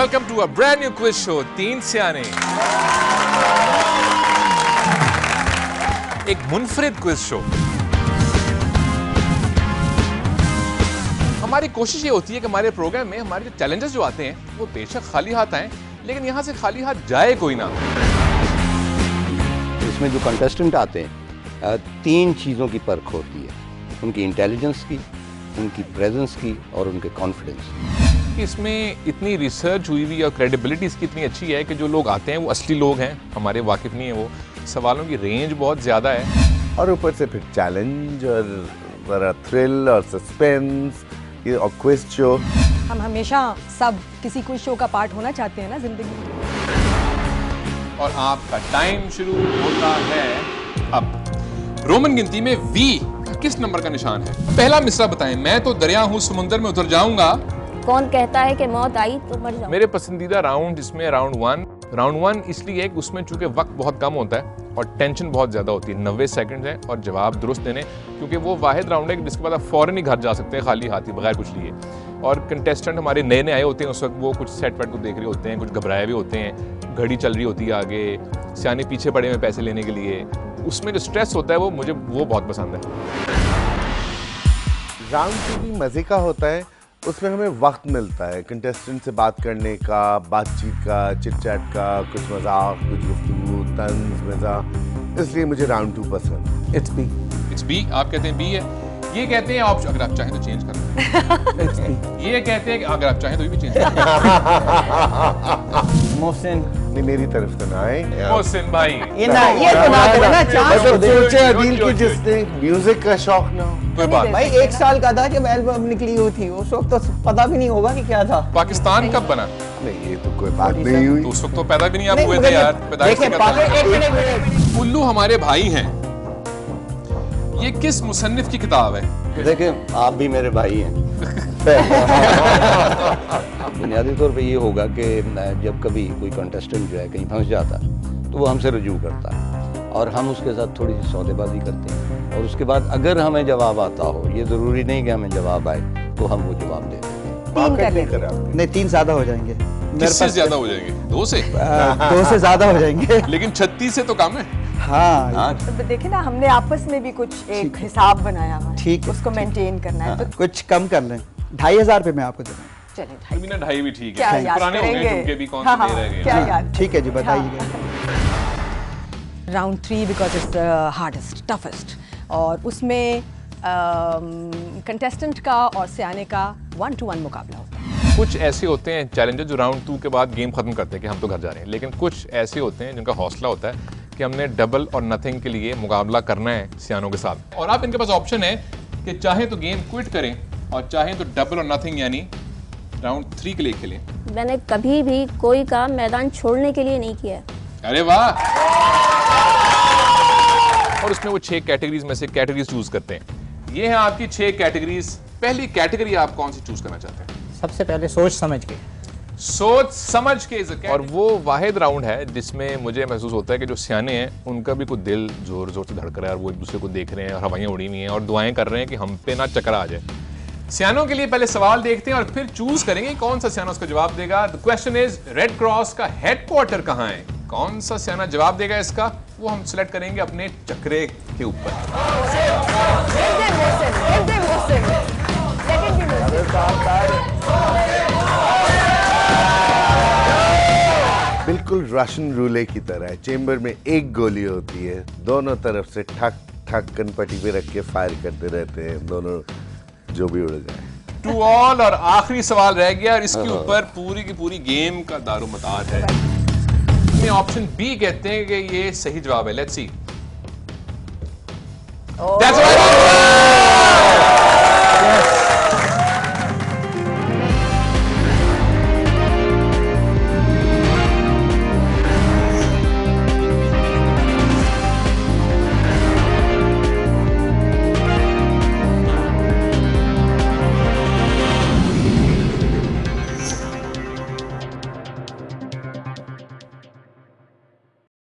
Welcome to a brand new quiz show Teen Siyane. एक मुनफरिद quiz show. हमारी कोशिश ये होती है कि हमारे प्रोग्राम में हमारे जो चैलेंजेस जो आते हैं वो बेशक खाली हाथ आए, लेकिन यहां से खाली हाथ जाए कोई ना। इसमें जो कंटेस्टेंट आते हैं तीन चीज़ों की परख होती है, उनकी इंटेलिजेंस की, उनकी प्रेजेंस की और उनके कॉन्फिडेंस। इसमें इतनी रिसर्च हुई हुई और क्रेडिबिलिटी इसकी इतनी अच्छी है कि जो लोग आते हैं वो असली लोग हैं, हमारे वाकिफ नहीं है वो। सवालों की रेंज बहुत ज़्यादा है और ऊपर से फिर चैलेंज और ज़रा थ्रिल और सस्पेंस और क्विज शो। हम हमेशा सब किसी क्विज शो का पार्ट होना चाहते हैं ना जिंदगी में। और आपका टाइम शुरू होता है अब। रोमन गिनती में V किस नंबर का निशान है? पहला मिसरा बताएं। मैं तो दरिया हूँ समुंदर में उतर जाऊंगा। कौन कहता है कि मौत आई तो मर जाऊं? मेरे पसंदीदा राउंड इसमें राउंड वन इसलिए है कि उसमें चूंकि वक्त बहुत कम होता है और टेंशन बहुत ज्यादा होती है। 90 सेकंड है और जवाब दुरुस्त देने, क्योंकि वो वाहिद राउंड है जिसके बाद आप फौरन ही घर जा सकते हैं खाली हाथी बगैर कुछ लिए। और कंटेस्टेंट हमारे नए नए आए होते हैं उस वक्त, वो कुछ सेट वेट को देख रहे होते हैं, कुछ घबराए भी होते हैं, घड़ी चल रही होती है आगे, सियाने पीछे पड़े हुए पैसे लेने के लिए। उसमें जो स्ट्रेस होता है वो मुझे वो बहुत पसंद है। राउंड टू भी मज़े का होता है, उसमें हमें वक्त मिलता है कंटेस्टेंट से बात करने का, बातचीत का, चिट चैट का, कुछ मजाक, कुछ गुफ्तगू, तंज, मज़ा। इसलिए मुझे राउंड टू पसंद। It's B. आप कहते हैं बी है। ये कहते हैं ऑप्शन, अगर आप चाहें तो चेंज कर लें। ये कहते हैं कि अगर आप चाहें तो ये भी चेंज कर लें। मोहसिन नहीं, मेरी तरफ तो ना आए। मोहसिन भाई ये तो ना करे ना, चांस तो दे। सोचे अदील की जिसने म्यूजिक का शौक ना हो। कोई बात भाई 1 साल का था जब एल्बम निकली हुई थी, उस वक्त तो पता भी नहीं होगा कि क्या था। पाकिस्तान कब बना? नहीं, ये तो कोई बात नहीं हुई। तो उस वक्त तो पैदा भी नहीं आप हुए थे यार। देखिए एक मिनट, उल्लू हमारे भाई हैं। ये किस मुसन्निफ की किताब है? देखिए आप भी मेरे भाई हैं। बुनियादी तौर पे ये होगा कि जब कभी कोई कंटेस्टेंट जो है कहीं फंस जाता तो वो हमसे रुजू करता है और हम उसके साथ थोड़ी सी सौदेबाजी करते हैं और उसके बाद अगर हमें जवाब आता हो, ये ज़रूरी नहीं कि हमें जवाब आए, तो हम वो जवाब देते हैं। 3 कर लेते हैं। नहीं 3 ज्यादा हो जाएंगे। किससे ज्यादा हो जाएंगे? 2 से? 2 से ज्यादा हो जाएंगे। लेकिन 36 से तो कम है। हाँ तो देखे ना, हमने आपस में भी कुछ एक हिसाब बनाया हुआ है, ठीक है, उसको मेंटेन करना है। तो कुछ कम कर लें। 2500 पे मैं आपको दे दूँ। चलिए अभी ना 2.5 भी ठीक क्या है। याद पुराने हो गए करेंगे? क्योंकि अभी कौन हाँ, से दे रह गए। क्या याद? ठीक है जी, बताइए। Round 3 because it's the hardest, toughest, और उसमें कंटेस्टेंट का और सियाने का 1-to-1 मुकाबला होता है। कुछ ऐसे होते हैं चैलेंजर जो राउंड 2 के बाद गेम खत्म करते हैं कि हम तो घर जा रहे हैं, लेकिन कुछ ऐसे होते हैं जिनका हौसला होता है कि हमने डबल और नथिंग के लिए मुकाबला करना है सियानों के साथ। और आप इनके पास ऑप्शन है कि चाहे तो गेम क्विट करें और चाहे तो डबल और नथिंग यानी राउंड 3 के लिए खेलें। मैंने कभी भी कोई काम मैदान छोड़ने के लिए नहीं किया है। अरे वाह। और उसमें वो 6 कैटेगरीज में से कैटेगरीज चूज करते हैं। ये हैं आपकी 6 कैटेगरीज। पहली कैटेगरी आप कौन सी चूज करना चाहते हैं? सबसे पहले सोच समझ के। सोच समझ के। और वो वाहिद राउंड है जिसमें मुझे महसूस होता है कि जो सियाने हैं उनका भी कुछ दिल जोर जोर से धड़क रहा है और वो एक दूसरे को देख रहे हैं और हवाइयाँ उड़ी हुई हैं और दुआएं कर रहे हैं कि हम पे ना चक्कर आ जाए। सियानों के लिए पहले सवाल देखते हैं और फिर चूज करेंगे कौन सा सियाना उसका जवाब देगा। The question is, red cross का हेडक्वार्टर कहाँ है? कौन सा सियाना जवाब देगा इसका, वो हम सिलेक्ट करेंगे अपने चक्रे के ऊपर। बिल्कुल रशियन रूले की तरह चेंबर में एक गोली होती है, दोनों तरफ से ठक ठक कनपट्टी पे रख के फायर करते रहते हैं, दोनों जो भी उड़ जाए। 2 ऑल। और आखिरी सवाल रह गया और इसके ऊपर पूरी की पूरी गेम का दारोमदार है। इसमें ऑप्शन बी कहते हैं कि ये सही जवाब है। Let's see. That's right.